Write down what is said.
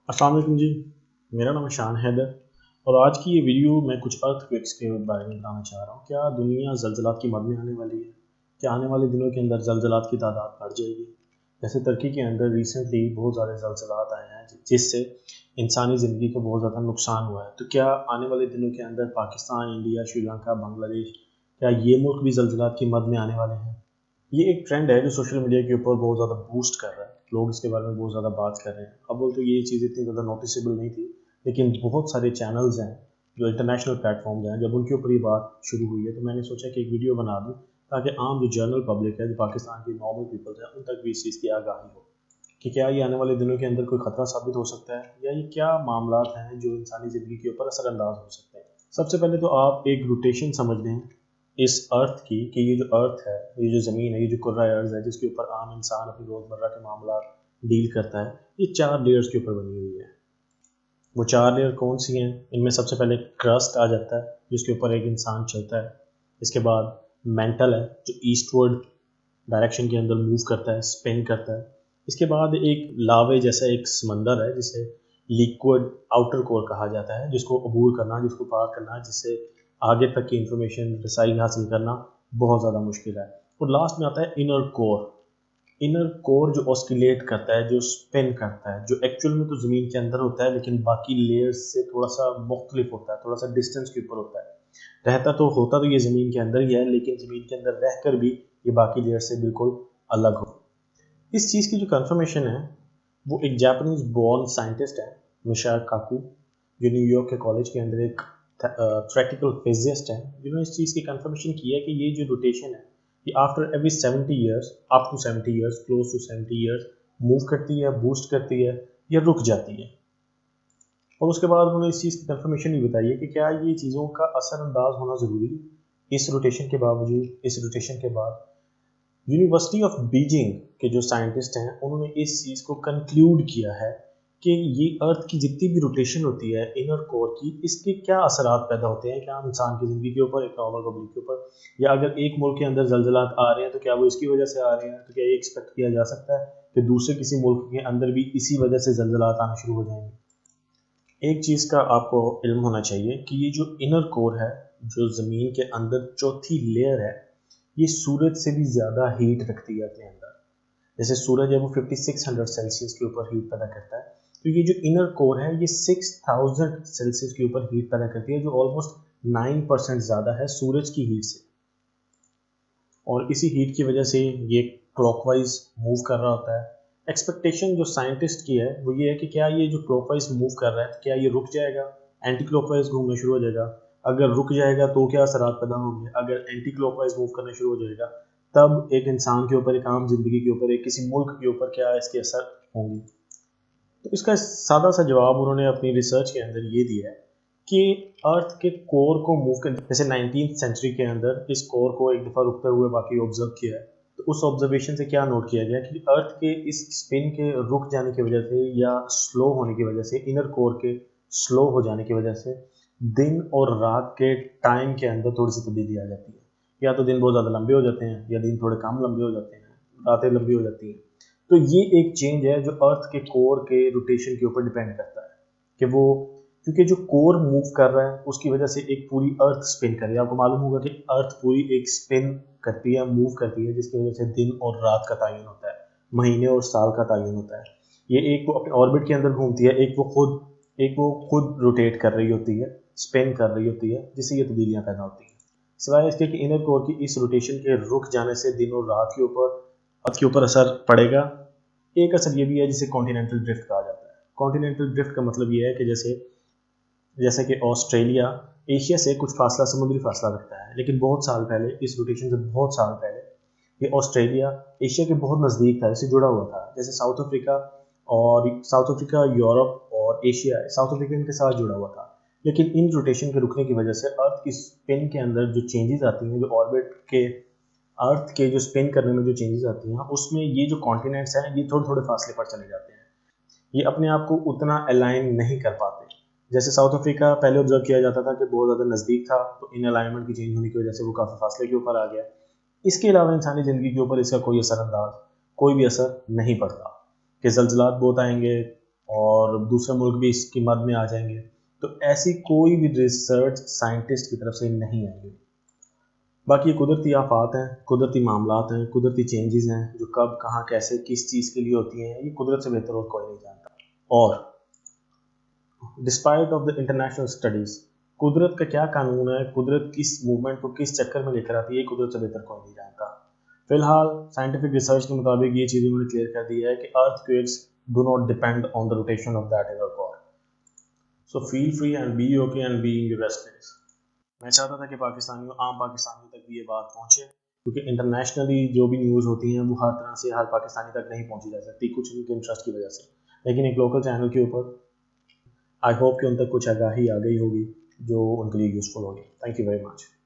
अस्सलाम वालेकुम जी। मेरा नाम शान हैदर और आज की ये वीडियो मैं कुछ अर्थक्वेक्स के बारे में बताना चाह रहा हूँ। क्या दुनिया ज़लज़लात की मद में आने वाली है? क्या आने वाले दिनों के अंदर ज़लज़लात की तादाद बढ़ जाएगी? जैसे तुर्की के अंदर रिसेंटली बहुत ज़्यादा ज़लज़लात आए हैं जिससे इंसानी ज़िंदगी को बहुत ज़्यादा नुकसान हुआ है। तो क्या आने वाले दिनों के अंदर पाकिस्तान, इंडिया, श्रीलंका, बांग्लादेश, क्या ये मुल्क भी ज़लज़लात की मद में आने वाले हैं? ये एक ट्रेंड है जो सोशल मीडिया के ऊपर बहुत ज़्यादा बूस्ट कर रहा है। लोग इसके बारे में बहुत ज़्यादा बात कर रहे हैं। अब तो ये चीज़ इतनी ज़्यादा नोटिसेबल नहीं थी, लेकिन बहुत सारे चैनल्स हैं जो इंटरनेशनल प्लेटफॉर्म्स हैं, जब उनके ऊपर ये बात शुरू हुई है तो मैंने सोचा कि एक वीडियो बना दूँ ताकि आम जो जनरल पब्लिक है, जो पाकिस्तान की नॉर्मल पीपल्स हैं, उन तक भी इस चीज़ की आगाही हो कि क्या ये आने वाले दिनों के अंदर कोई ख़तरा साबित हो सकता है या ये क्या मामलात हैं जो इंसानी ज़िंदगी के ऊपर असरअंदाज हो सकते हैं। सबसे पहले तो आप एक रोटेशन समझ लें इस अर्थ की कि ये जो अर्थ है, ये जो ज़मीन है, ये जो कुर्रा अर्ज़ है जिसके ऊपर आम इंसान अपनी रोज़मर्रा के मामला डील करता है, ये 4 लेयर्स के ऊपर बनी हुई है। वो 4 लेयर कौन सी हैं? इनमें सबसे पहले क्रस्ट आ जाता है जिसके ऊपर एक इंसान चलता है। इसके बाद मेंटल है जो ईस्टवर्ड डायरेक्शन के अंदर मूव करता है, स्पिन करता है। इसके बाद एक लावे जैसा एक समंदर है जिसे लिक्विड आउटर कोर कहा जाता है, जिसको अबूर करना, जिसको पार करना, जिससे आगे तक की इंफॉर्मेशन रसाई हासिल करना बहुत ज़्यादा मुश्किल है। और लास्ट में आता है इनर कोर। इनर कोर जो ऑस्किलेट करता है, जो स्पिन करता है, जो एक्चुअल में तो ज़मीन के अंदर होता है लेकिन बाकी लेयर्स से थोड़ा सा मुख्तलिफ होता है, थोड़ा सा डिस्टेंस के ऊपर होता है। रहता तो होता तो ये ज़मीन के अंदर ही है, लेकिन ज़मीन के अंदर रह कर भी ये बाकी लेयर से बिल्कुल अलग हो। इस चीज़ की जो कंफर्मेशन है वो एक जापानीज बोर्न साइंटिस्ट है, मिशाओ काकू, जो न्यूयॉर्क के कॉलेज के अंदर एक थ्योरेटिकल फिजिसिस्ट है, जिन्होंने इस चीज़ की कंफर्मेशन की है कि ये जो रोटेशन है ये after every 70 years, up to 70 years, close to 70 years move करती है, बूस्ट करती है या रुक जाती है। और उसके बाद उन्होंने इस चीज़ की कंफर्मेशन भी बताई है कि क्या ये चीज़ों का असरअंदाज होना ज़रूरी है इस रोटेशन के बावजूद, इस रोटेशन के बाद। यूनिवर्सिटी ऑफ बीजिंग के जो साइंटिस्ट हैं उन्होंने इस चीज़ को कंक्लूड किया है कि ये अर्थ की जितनी भी रोटेशन होती है इनर कोर की, इसके क्या असरात पैदा होते हैं, क्या इंसान की ज़िंदगी के ऊपर, एक नॉर्मल पब्लिक के ऊपर, या अगर एक मुल्क के अंदर जलजलात आ रहे हैं तो क्या वो इसकी वजह से आ रहे हैं, तो क्या ये एक्सपेक्ट किया जा सकता है कि दूसरे किसी मुल्क के अंदर भी इसी वजह से जलजलात आना शुरू हो जाएंगे। एक चीज़ का आपको इल्म होना चाहिए कि ये जो इनर कोर है, जो ज़मीन के अंदर चौथी लेयर है, ये सूरज से भी ज़्यादा हीट रखती है अपने अंदर। जैसे सूरज है वो 5600 सेल्सियस के ऊपर हीट पैदा करता है, तो ये जो इनर कोर है ये 6000 सेल्सियस के ऊपर हीट पैदा करती है, जो ऑलमोस्ट 9% ज़्यादा है सूरज की हीट से। और इसी हीट की वजह से ये क्लॉकवाइज मूव कर रहा होता है। एक्सपेक्टेशन जो साइंटिस्ट की है वो ये है कि क्या ये जो क्लॉकवाइज मूव कर रहा है तो क्या ये रुक जाएगा, एंटी क्लॉकवाइज घूमना शुरू हो जाएगा। अगर रुक जाएगा तो क्या असरात पैदा होंगे, अगर एंटी क्लॉकवाइज मूव करना शुरू हो जाएगा तब एक इंसान के ऊपर, एक आम जिंदगी के ऊपर, एक किसी मुल्क के ऊपर क्या इसके असर होंगे। तो इसका सादा सा जवाब उन्होंने अपनी रिसर्च के अंदर ये दिया है कि अर्थ के कोर को मूव कर, जैसे 19th सेंचुरी के अंदर इस कोर को एक दफ़ा रुकते हुए बाकी ऑब्जर्व किया है, तो उस ऑब्जर्वेशन से क्या नोट किया गया कि अर्थ के इस स्पिन के रुक जाने की वजह से या स्लो होने की वजह से, इनर कोर के स्लो हो जाने की वजह से दिन और रात के टाइम के अंदर थोड़ी सी तब्दीली आ जाती है। या तो दिन बहुत ज़्यादा लंबे हो जाते हैं या दिन थोड़े कम लंबे हो जाते हैं, रातें लंबी हो जाती हैं। तो ये एक चेंज है जो अर्थ के कोर के रोटेशन के ऊपर डिपेंड करता है कि वो, क्योंकि जो कोर मूव कर रहा है उसकी वजह से एक पूरी अर्थ स्पिन कर रही है। आपको मालूम होगा कि अर्थ पूरी एक स्पिन करती है, मूव करती है, जिसकी वजह से दिन और रात का तयन होता है, महीने और साल का तयन होता है। ये एक वो अपने ऑर्बिट के अंदर घूमती है, एक वो खुद रोटेट कर रही होती है, स्पिन कर रही होती है, जिससे ये तब्दीलियाँ पैदा होती हैं। सिवाय इसके कि इनर कोर की इस रोटेशन के रुक जाने से दिन और रात के ऊपर असर पड़ेगा। एक असर ये भी है जिसे कॉन्टिनेंटल ड्रिफ्ट कहा जाता है। कॉन्टिनेंटल ड्रिफ्ट का मतलब ये है कि जैसे कि ऑस्ट्रेलिया एशिया से कुछ फासला, समुद्री फासला रखता है, लेकिन बहुत साल पहले, इस रोटेशन से बहुत साल पहले, ये ऑस्ट्रेलिया एशिया के बहुत नज़दीक था, इससे जुड़ा हुआ था। जैसे साउथ अफ्रीका, यूरोप और एशिया, साउथ अफ्रीका इनके साथ जुड़ा हुआ था। लेकिन इन रोटेशन के रुकने की वजह से अर्थ की स्पिन के अंदर जो चेंजेस आती हैं, जो ऑर्बिट के, अर्थ के जो स्पिन करने में जो चेंजेस आती हैं, उसमें ये जो कॉन्टिनेंट्स हैं ये थोड़े थोड़े फासले पर चले जाते हैं। ये अपने आप को उतना अलाइन नहीं कर पाते। जैसे साउथ अफ्रीका पहले ऑब्जर्व किया जाता था कि बहुत ज़्यादा नज़दीक था, तो इन अलाइनमेंट की चेंज होने की वजह से वो काफ़ी फासले के ऊपर आ गया। इसके अलावा इंसानी ज़िंदगी के ऊपर इसका कोई भी असर नहीं पड़ता कि जलजलात बहुत आएंगे, اور دوسرے ملک بھی اس کی مد میں آ جائیں گے، تو ایسی کوئی بھی ریسرچ سائنٹسٹ کی طرف سے نہیں آئے گی۔ باقی یہ قدرتی آفات ہیں، قدرتی معاملات ہیں، قدرتی چینجز ہیں جو کب کہاں کیسے کس چیز کے لیے ہوتی ہیں، یہ قدرت سے بہتر اور کوئی نہیں جانتا۔ اور despite of the international studies, قدرت کا کیا قانون ہے، قدرت کس موومنٹ کو کس چکر میں لے کر آتی ہے، یہ قدرت سے بہتر کوئی نہیں جانتا۔ فی الحال سائنٹیفک ریسرچ کے مطابق یہ چیز انہوں نے کلیئر کر دی ہے کہ earthquakes do not depend on the rotation of that ever cover, so feel free and be okay and be in your best place. میں چاہتا تھا کہ پاکستانیوں، عام پاکستانیوں تک بھی یہ بات پہنچے، کیونکہ انٹرنیشنلی جو بھی نیوز ہوتی ہیں وہ ہر طرح سے ہر پاکستانی تک نہیں پہنچی جا سکتی، کچھ ان کے انٹرسٹ کی وجہ سے، لیکن ایک لوکل چینل کے اوپر آئی ہوپ کہ ان تک کچھ آگاہی آ گئی ہوگی جو ان کے لیے یوزفل ہوگی۔ Thank you very much.